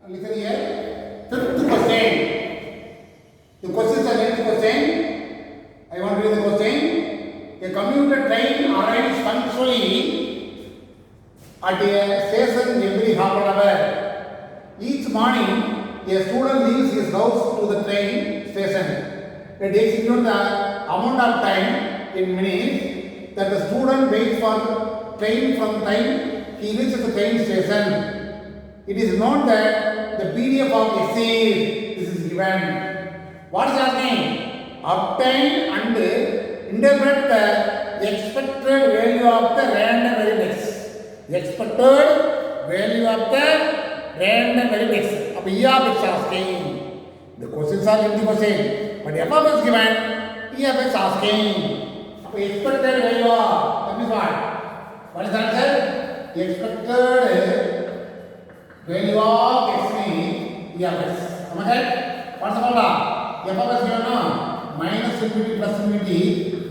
Listen here. Fifth question. The question is a lengthy question. I want to read the question. A commuter train arrives punctually at a station every half an hour. Each morning, a student leaves his house to the train station. Let us execute the amount of time in minutes that the student waits for train from time he reaches the train station. It is known that the PDF of essay this is given. What is happening? Obtain and interpret the expected value of the random variables. The expected value of the random variables. Now, E of x asking. The questions are lengthy question, but F of x given. E of x asking. Now, expected value of that means what? What is the answer? The expected value of x means E of x. Am I right? What's the formula? F of x given no? Minus infinity plus infinity.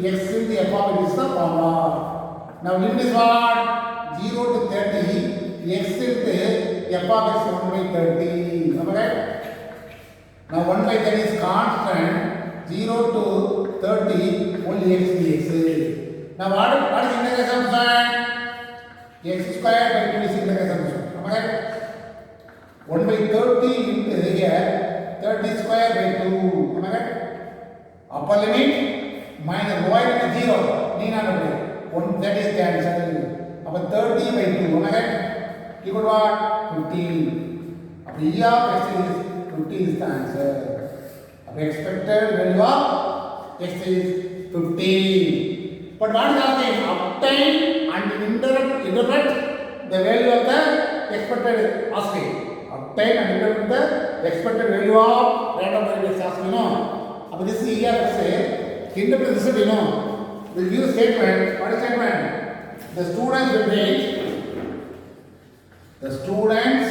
X into f of it is the formula. Now limit is what? 0 to 30. X into f of x 1 by 30. Am I right? Now 1 by 30 is constant. 0 to 30 only x dx. Now what is integration function? X square by 2 is integration function. Am I right? 1 by 30 into here 30 square by 2. Am I right? Upper limit minus lower limit 0. Need not apply. 1 that is cancelled. Upper 30 by 2. Am I right? Equal to what? 15. Upper E of x is 15 is the answer. Upper expected value of x is 15. But what is happening? Obtain and interpret the value of the expected asking. Obtain and interpret the expected value of random variables asking. Now, this is E of x. Interpret this, you know. We'll use statement. What is statement? The students will wait. The students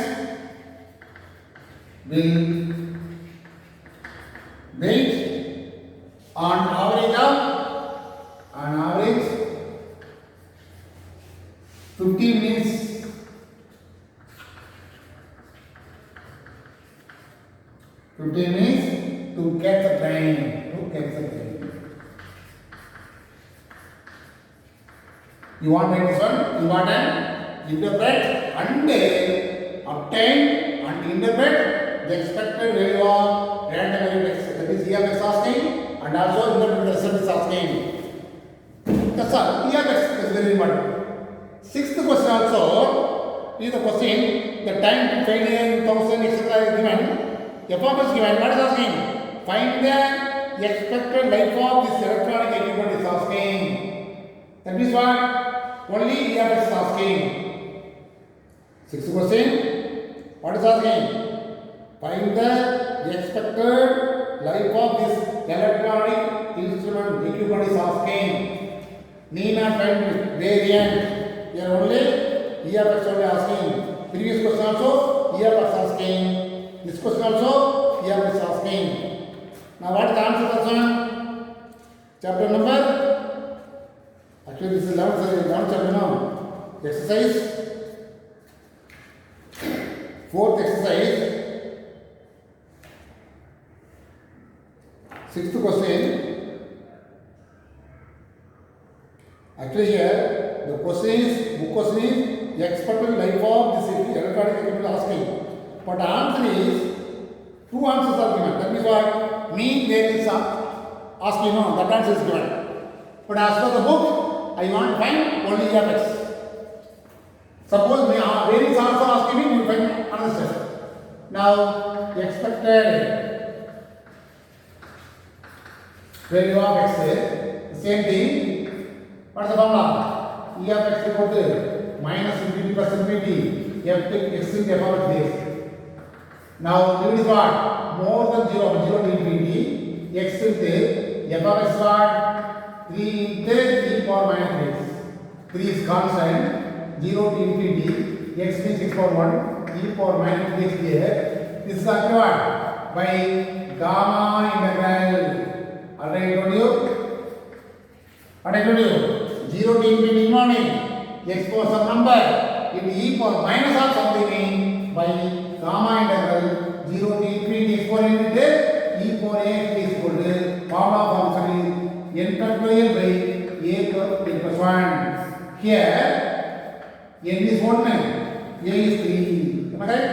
will wait on average 15 minutes. 15 minutes to catch the train. You want to make this one important? Interpret and obtain and interpret the expected value of random variables. That is E of x asking, and also interpret the result is asking. That's all. E of x is very important. Sixth question also is the question. The time, failure, 1000, etc. is given. F of x given. What is asking? Find the expected life of this electronic equipment is asking. That means what? Only E of x is asking. Sixth question. What is asking? Find the expected life of this electronic instrument equipment is asking. Need not find variant. Here only E of x only asking. Previous question also E of x asking. This question also E of x asking. Now what is the answer question? Chapter number? Actually this is 11th chapter now. Exercise. Fourth exercise. Sixth question. Actually here the question is, book question is the expected life of this electronic equipment asking. But the answer is, two answers are given. That means what? Mean variance asking, no, that answer is given. But as per the book, I want to find only E of x. Suppose variance also asking me, we will find another step. Now, the expected value of x is the same thing. What is the formula? E of x equal to minus infinity plus infinity. F x into f of x. Now, limit is what? More than 0, 0 to infinity. X into f of x what? 3 into e power minus 3. 3 is constant. 0 to infinity. X means 6 power 1. E power minus 3 is here. This is actually what? By gamma integral. Alright, I told you? What I told you? 0 to infinity morning. X power some number. If e power minus of something by gamma integral 0 to infinity exponent e power a is equal to formula function is n factorial by a plus 1. Here n is 1, a is 3. Am I right?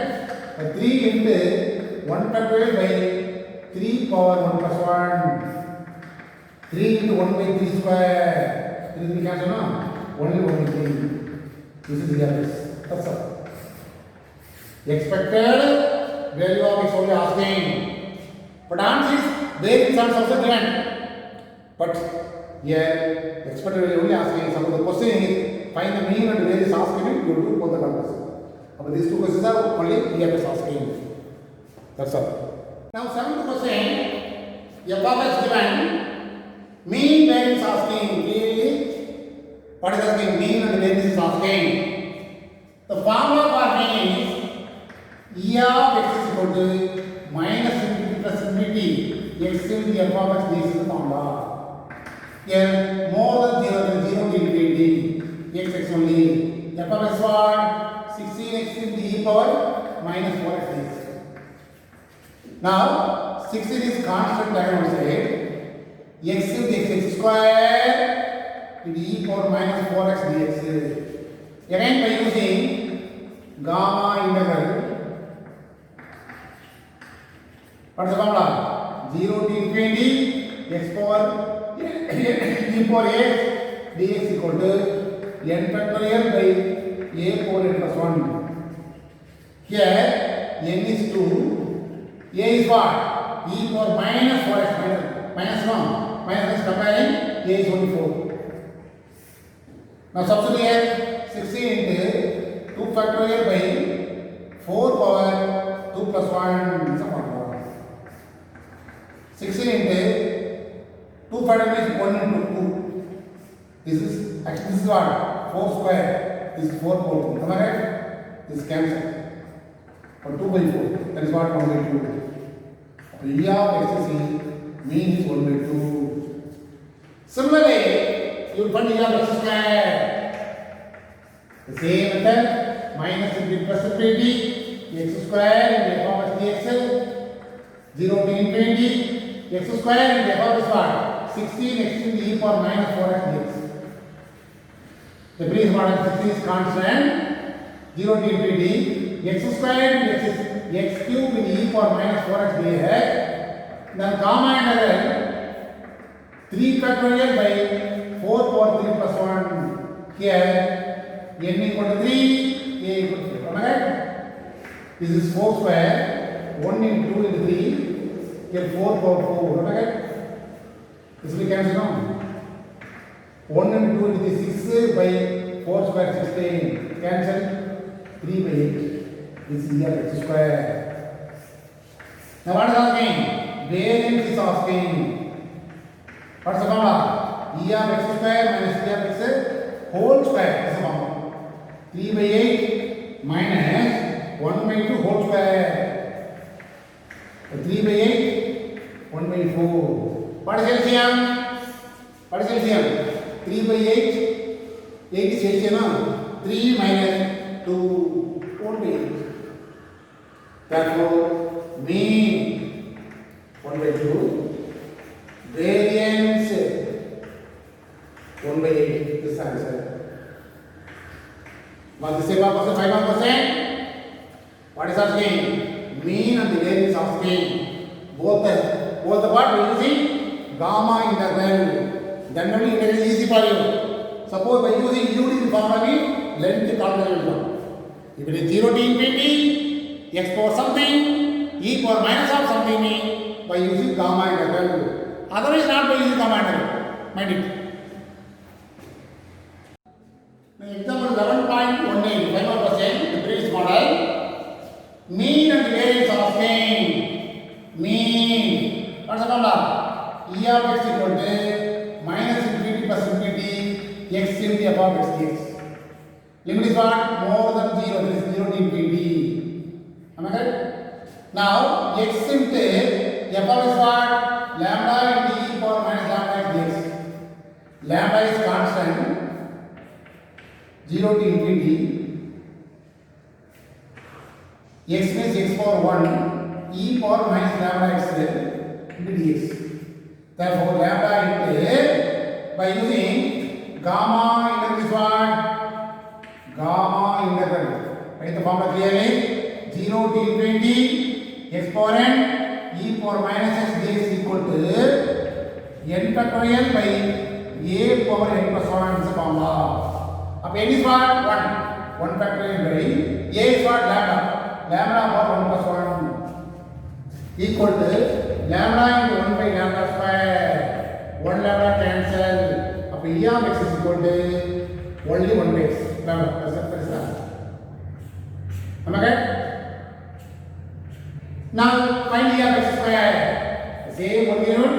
3 into 1 factorial by 3 power 1 plus 1. 3 into 1 by 3 square. This is the answer, no? Only 1 by 3. This is the answer. That's all. Expected value of x only asking. But answer is variance are also given. But here expected value only asking. Some of the question is find the mean and variance asking it, you do both the numbers. But these two questions are only here is asking. That's all. Now seventh question, f of x given, mean variance asking. Clearly, what is asking? Mean and variance is asking. The formula for mean is e of x is equal to minus infinity plus infinity x into f of x. This is the formula. Here more than 0 to infinity x only. F of x what? 16x into e power minus 4x. Now 16 is constant diagonal side. X into x square into e power minus 4x dx. Again by using gamma integral. What is the formula? 0 to infinity x power e power a dx equal to n factorial by a power n plus 1. Here n is 2, a is what? E power minus 4x minus no, minus is comparing, a is only 4. Now substitute here 16 into 2 factorial by 4 power 2 plus 1 is a formula. 16 into 2 factorial is 1 into 2. This is actually this is what? 4 square. This is 4 whole. Am I right? This is cancelled. Or 2 by 4. That is what 1 by 2. So E of x is mean is 1 by 2. Similarly, you will find E of x square. The same method, minus infinity plus infinity, x square into f of x dx, 0 to infinity, x square into f of x what? 16 x into e power minus 4x dx. The previous model 16 is constant, 0 to infinity, x square into x cube into e power minus 4x dx. Then gamma integral 3 factorial by 4 power 3 plus 1. Here n equal to 3, a equal to 3. Am I right? This is 4 square, 1 into 2 into 3, here 4 power 4. Am I right? This will cancel now. 1 into 2 into 3, 6 by 4 square, 16. Cancel. 3 by 8. This is here x square. Now what is asking? Variance is asking. What's the formula? E of x square minus e of x whole square. That's the formula. 3 by 8 minus 1 by 2 whole square. 3 by 8, 1 by 4. What is LCM? What is LCM? 3 by 8, 8 is LCM. 3 minus 2, 1 by 8. Therefore, mean 1 by 2, variance 1 by 8. This answer. Was the same percent, 5%? What is asking? Mean and the variance asking. Both the part we are using gamma integral. Then only integral is easy for you. Suppose by using UD formula means length calculation will come. If it is 0 to infinity, x power something, e power minus of something means by using gamma integral. Otherwise not by using gamma integral. Mind it. Example 11.18, 5%, the previous model. Mean and variance asking. Mean. What's the formula? E of x equal to minus infinity plus infinity x into f of x dx. Limit is what? More than 0. This is 0 to infinity. Am I correct? Now x into f of x what? Lambda into e power minus lambda x dx. Lambda is constant. 0 to infinity, x means x power 1 e power minus lambda x into dx. Therefore, lambda into by using gamma integral is what? Gamma integral. Write the formula clearly. 0 to infinity x power n e power minus x dx equal to n factorial by a power n plus 1 is the formula. Up n is what? 1. 1 factorial by a is what? Lambda. Lambda power 1 plus 1 equal to lambda into 1 by lambda square. 1 lambda cancel. Up e of x is equal to only 1 by x. Lambda. That's that. Am I right? Now find e of x square. Same only rule.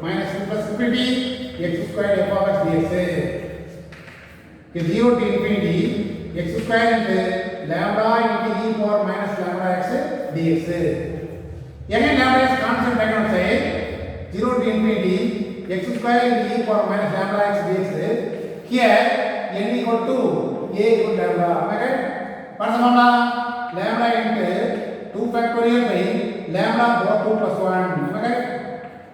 Minus 1 plus infinity x square f of x dx. 0 to infinity x square into lambda into e power minus lambda x dx. Again lambda is constant I can say 0 to infinity x square into e power minus lambda x dx. Here n equal to a equal to lambda. Okay? What's the formula? Lambda into 2 factorial by lambda power 2 plus 1. Okay?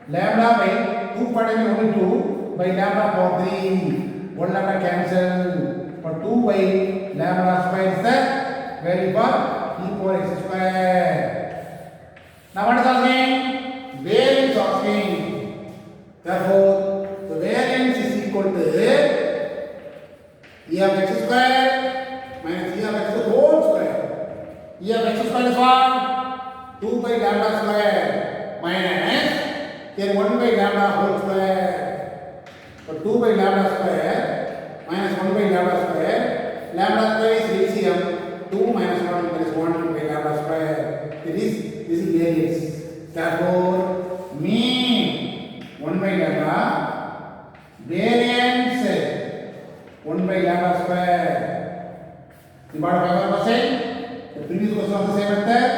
Lambda by 2 factorial only 2 by lambda power 3. 1 lambda cancel. For 2 by lambda square is the value for e power x square. Now what is asking? Variance asking. Therefore, the variance is equal to e of x square minus e of x whole square. E of x square is what? 2 by lambda square minus here 1 by lambda whole square. So 2 by lambda square minus 1 by lambda square. Lambda square is LCM. 2 minus 1 minus 1 by lambda square. This is variance. Therefore, mean 1 by lambda, variance 1 by lambda square. You got 5%? The previous question was the same method.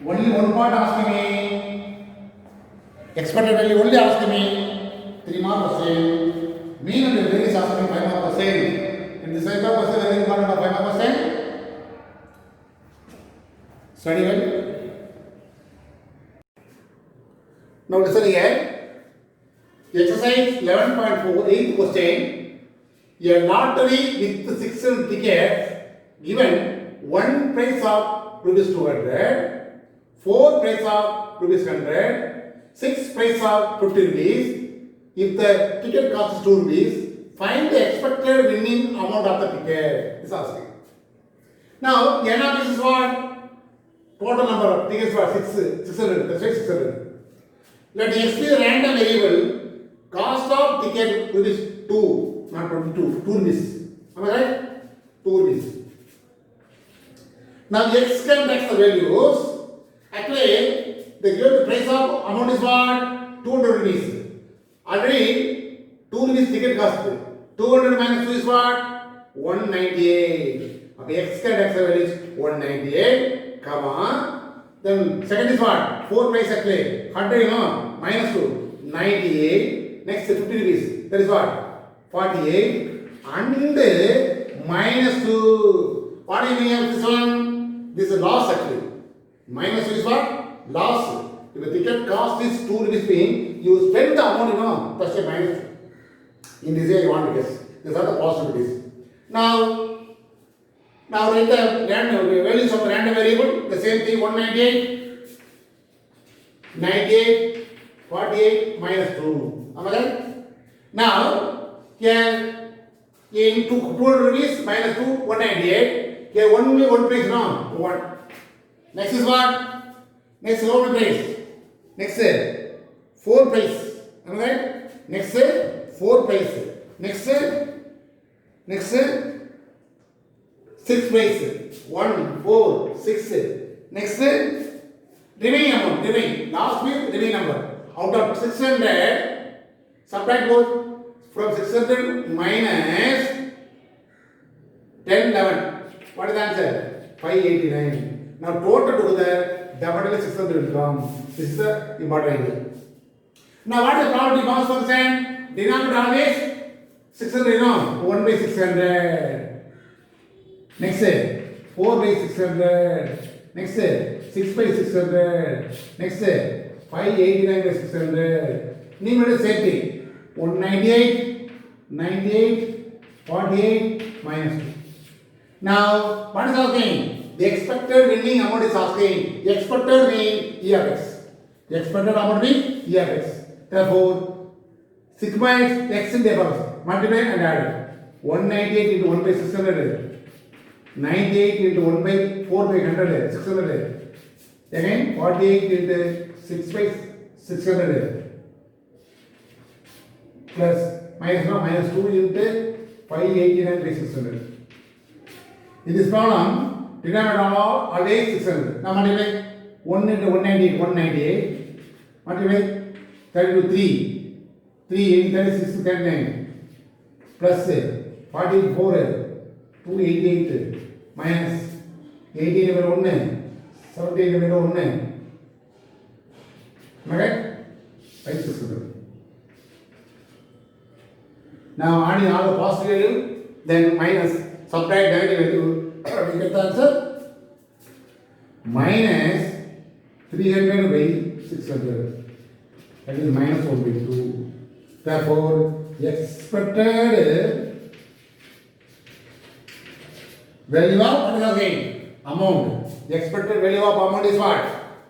Only one part asking me. Expected value only asking me. 3 mark was same. Mean and the variance asking 5 mark was same. In this type of question, very important of 5 mark was same. Study well. Now listen again. Exercise 11.4, 8th question. A lottery with 6 tickets given 1 prize of rupees 200, 4 prize of rupees 100, 6 prize of 50 rupees. If the ticket costs 2 rupees, find the expected winning amount of the ticket. Is asking. Now, n of this is what? Total number of tickets for 600. That's right, 600. Let x be the random variable. Cost of ticket rupees 2, not 22. 2 rupees. Am I right? 2 rupees. Now x can take the values. Actually, they give the price of amount is what? 200 rupees. Already 2 rupees ticket cost. 200 minus 2 is what? 198. Okay, x can take the value is 198, comma. Then second is what? 4 price actually. 100 minus 2, 98. Next 50 rupees. That is what? 48. And minus 2. What do you mean of this one? This is loss actually. Minus 2 is what? Loss. If the ticket cost is 2 rupees being, you spend the amount, plus a minus 2. In this way, you want to guess. These are the possibilities. Now write the random values of the random variable. The same thing, 198, 98, 48, minus 2. Am I right? Now, here, in 200 rupees, minus 2, 198. Here, only one price, no? 1. Next is what? Next, how many price? Next, 4 price. Am I right? Next, 4 price. Next, 6 price. 1, 4, 6. Next, remaining amount. Last week, remaining number. Out of 600, subtract both. From 600 minus 10, 11. What is the answer? 589. Now total together, definitely 600 will come. This is the important idea. Now what is the probability mass function? Denominator always 600, 1 by 600. Next, 4 by 600. Next 6 by 600. Next 589 by 600. Need safety. 198, 98, 48 minus 2. Now, what is asking? The expected winning amount is asking. The expected mean E of x. The expected amount mean E of x. Therefore, sigma x in the multiply and add. 198 into 1 by 600. 98 into 1 by 4 by 100. 600. Again, 48 into 6 by 600. Plus, minus 2 into 589 by 600. In this problem, denominator always 600. Now multiply 1 into 198, 198. Multiply 30 to 3. 3, 36 to 39. Plus 44, 288. Minus 18 over 1. 17 over 1. Okay? 5600. Now adding all the positive value, then minus, subtract negative value, we get the answer minus 300 by 600. That is minus 1 by 2. Therefore, expected value of what is again? Amount. The expected value of amount is what?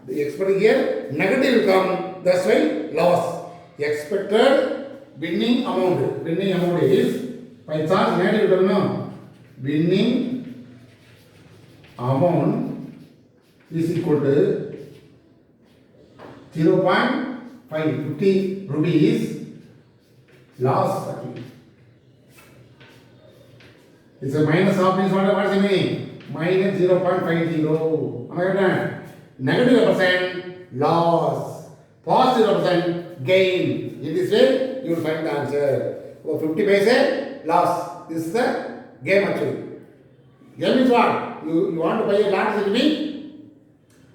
The expected here negative will come. That's why loss. The expected winning amount. Winning amount is by chance negative will come. Winning amount is equal to 0.550 rupees. Loss. It's a minus of this. What is the meaning? Minus 0.50. Am I right? Negative percent loss. Positive percent gain. In this way, you will find the answer. So 50 paise loss. This is the game actually. Game is what? You want to buy a land with me?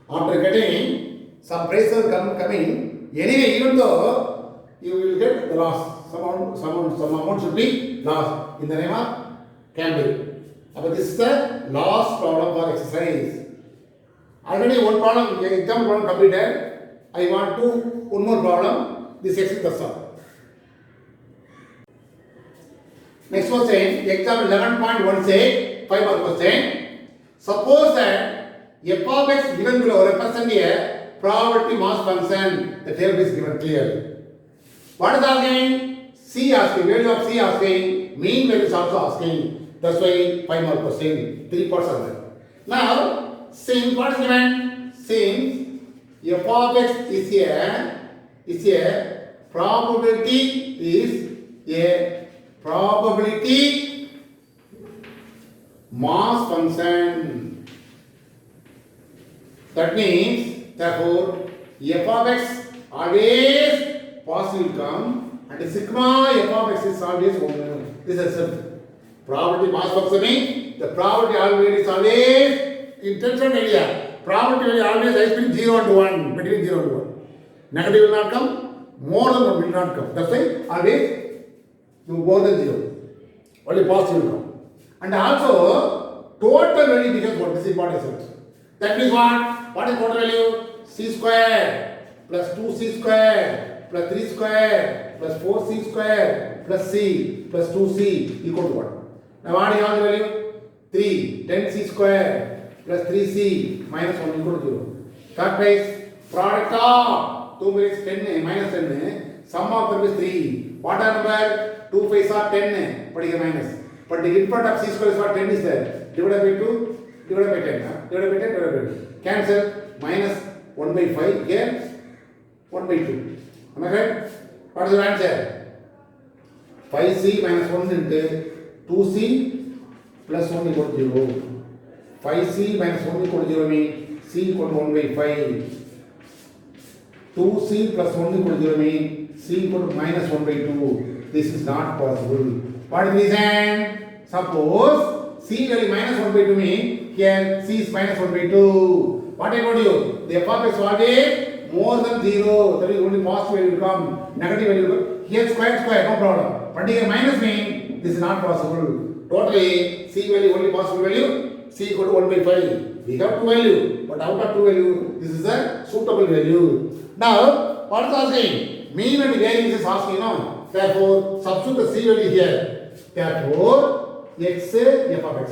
After getting some prices coming, anyway, even though you will get the loss. Some amount should be lost in the name of Cambridge. But this is the last problem for exercise. Already one problem, example problem completed. I want to one more problem. This exercise is solved. Next question, example 11.1 say 5 mark question. Suppose that f of x given below represent a probability mass function. The table is given clearly. What is asking? C asking, value of C asking, mean value is also asking. That's why 5 mark question, 3 parts are there. Now, since what is given? Since f of x is a probability mass function. That means, therefore, f of x always positive will come. And sigma f of x is always 1. This is a probability mass function means the probability always is always in tension area. Probability value always lies between 0 and 1. Between 0 and 1. Negative will not come. More than 1 will not come. That's why always more than 0. Only positive will come. And also total value becomes what? This is important. That means what? What is total value? C square plus 2c square plus 3 square plus 4c square plus c plus 2c equal to what? Now what is the value? 3, 10c square plus 3c minus 1 equal to 0. Factorize product of 2 is 10 minus 10. Sum of them is 3. What are number? 2 5s are 10. But here minus. But the input of c square is what? 10 is there. Divided by 2, divided by 10. Divided by 10, divided by 2. Cancel. Minus 1 by 5. Here 1 by 2. Am I right? What is the answer? 5c minus 1 into 2c plus 1 equal to 0. 5c minus 1 equal to 0 means c equal to 1 by 5. 2c plus 1 equal to 0 means c equal to minus 1 by 2. This is not possible. What is the reason? Suppose c value minus 1 by 2 means here c is minus 1 by 2. What I told you? The f of x value more than 0. That is only positive value will come. Negative value will come. Here square, no problem. But here minus means this is not possible. Totally c value only possible value c equal to 1 by 5. We have two value, but out of two value, this is a suitable value. Now, what is asking? Mean and variance is asking now. Therefore, substitute the C value here. Therefore, x f of x.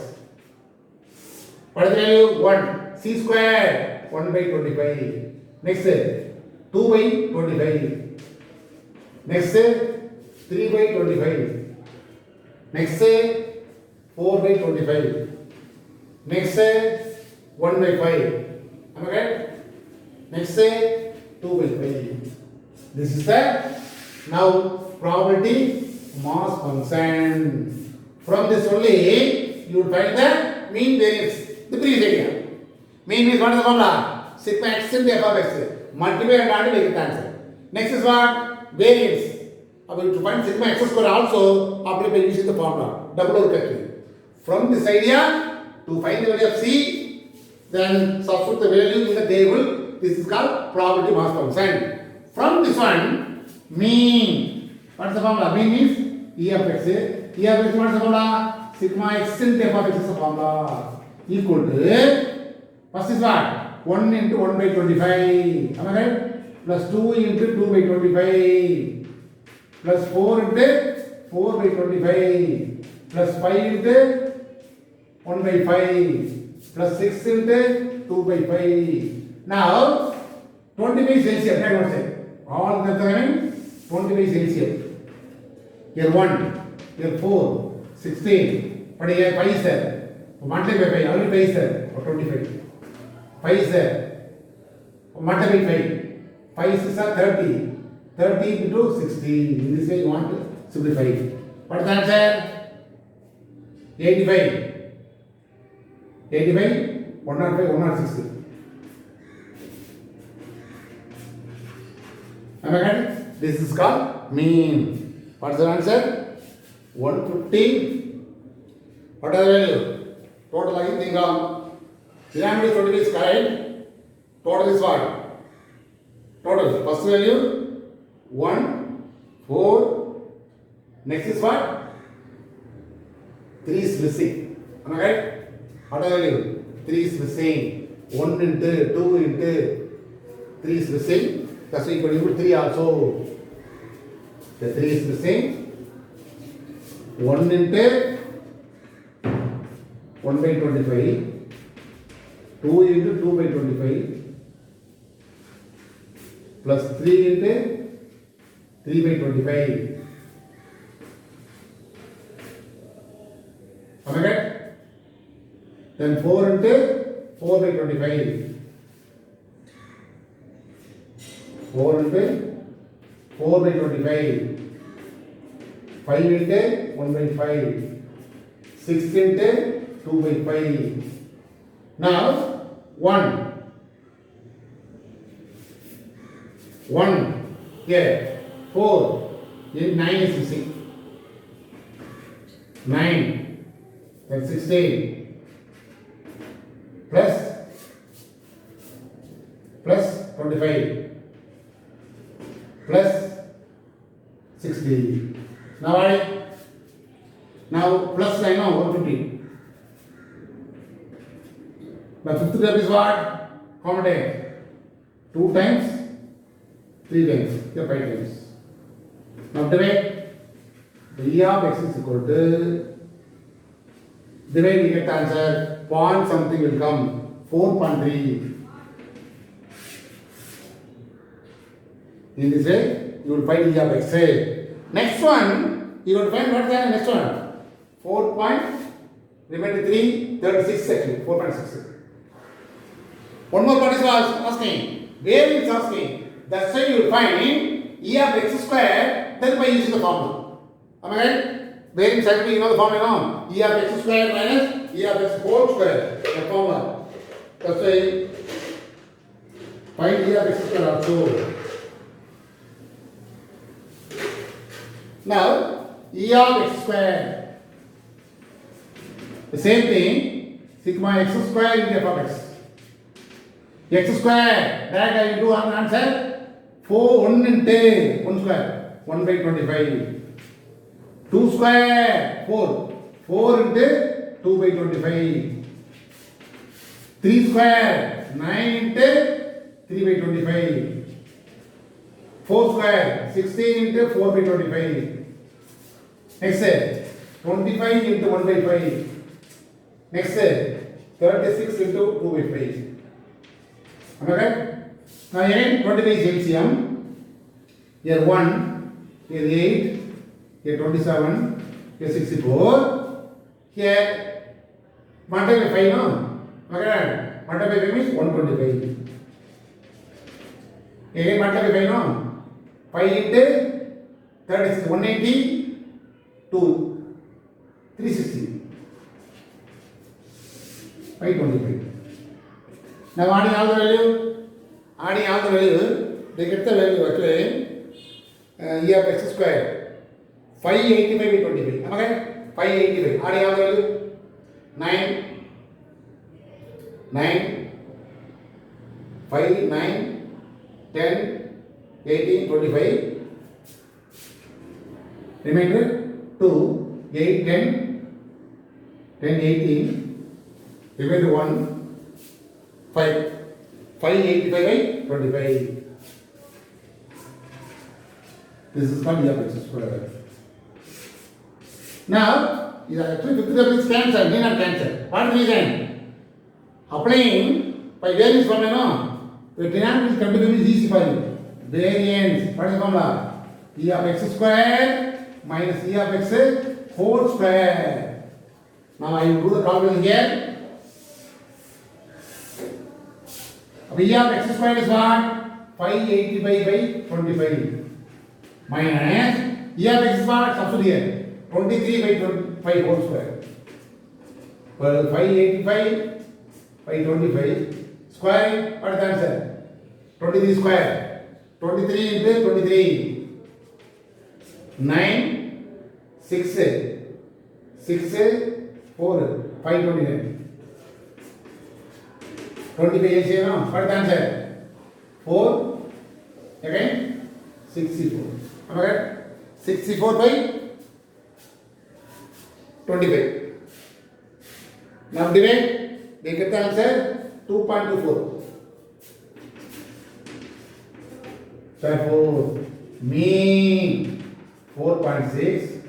What is the value? 1. C square 1 by 25. Next 2 by 25. Next 3 by 25. Next 4 by 25. Next 1 by 5. Am I right? Next 2 by 5. This is the now probability mass function. From this only you will find the mean variance. The previous idea. Mean means what is the formula? Sigma x into f of x. Multiply and add to get the answer. Next is what? Variance. To find sigma x square also apply by using the formula. Double over factorial. From this idea to find the value of c, then substitute the value in the table. This is called probability mass function. From this one, mean. What is the formula? Mean means E of x. E of x what is the formula? Sigma x into f of x is the formula. Equal to, first is what? 1 into 1 by 25. Am I right? Plus 2 into 2 by 25. Plus 4 into 4 by 25. Plus 5 into 1 by 5. Plus 6 into 2 by 5. Now, 25 is LCM. I want to say. All the time, 25 is LCM. Here 1, here 4, 16. But here 5 is there. Multiply by 5, only 5 is there, or 25. 5 is there. Multiply by 5. 5 is 30. 30 into 60. In this way you want to simplify it. What is the answer? 85. 85, 105, 160. Am I right? This is called mean. What is the answer? 150. What is the value? Total I think pyramid 20 is correct. Total is what? Total. First value 1, 4. Next is what? 3 is missing. Am I right? What is the value? 3 is missing. 1 into 2 into 3 is missing. That's why you can use 3 also. The 3 is missing. 1 into 1 by 25, 2 into 2 by 25, plus 3 into 3 by 25. Am I right? Then 4 into 4 by 25. 4 into 4 by 25. 5 into 1 by 5. 6 into 2 by 5. Now 1. 1 here. 4. Then 9 is missing. 9. Then 16. Plus 25. Plus 60. Now I. Now plus line now 150. The fifth step is what? Common time. 2 times, 3 times, here 5 times. Now divide. The E of x is equal to, divide, we get the answer, point something will come, 4.3. In this way, you will find E of x. Next one, you will find what is the next one? 4.3, 36 actually, 4.6. One more part is asking, where it is asking, that's why you will find E of x square, then by using the formula. Am I right? Where exactly you know the formula now? E of x square minus E of x whole square, the formula. That's why find E of x square also. Now, E of x square. The same thing, sigma x square into f of x. X square, that I will do an answer 4, 1 into 1 square, 1 by 25. 2 square, 4, 4 into 2 by 25. 3 square, 9 into 3 by 25. 4 square, 16 into 4 by 25. Next, 25 into 1 by 5. Next, 36 into 2 by 5. Am I right? Now again 25 is LCM. Here 1, here 8, here 27, here 64. Here multiply 5, no? Okay, multiply 5 means 125. Again multiply 5, no? 5 into 36, 180 to 360. 525. Now adding all the value, they get the value actually. Here x square 585 by 25. Okay, 585. Adding all the value 9, 5, 9, 10, 18, 25. Remainder 2, 8, 10, 10, 18. Remainder 1, 5. 585 by 25. This is called x square. Now, this actually fifth step is cancelled, need not cancel. What reason? Applying by variance formula, the denominator is come to be easy for you. Variance, what is the formula? E of x square minus e of x whole square. Now I will do the calculation here. E of x square is what? 585 by 25. Minus E of x is what? Substitute here. 23 by 5 whole square. Well, 585 by 25. Square, what is the answer? 23 square. 23 into 23. 9, 6, 4, 529. 25 is no? What is the answer? 4, again 64. Okay? 64 by 25. Now divide, they get the answer 2.24. Therefore, mean 4.6,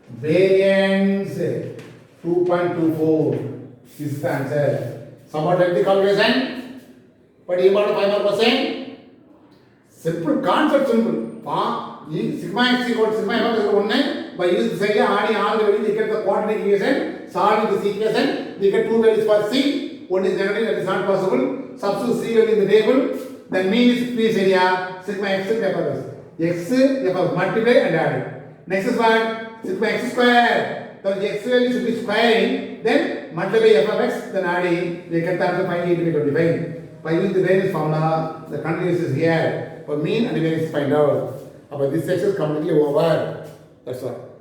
variance 2.24 is the answer. Somewhat like the calculation, but you got 5%. Simple concept, simple. Sigma x equal to sigma f is 1. By using this idea, adding all the values, we get the quadratic equation. Solving this equation, we get two values for c. One is negative, that is not possible. Substitute c value in the table. Then mean is this area, sigma x f of multiply and add. Next is what? Sigma x square. So the x value should be squaring. Then multiply f of x, then adding. We get the answer 580 by 25. By using the variance formula, the continuous is here. For mean and variance find out. But this section is completely over. That's all.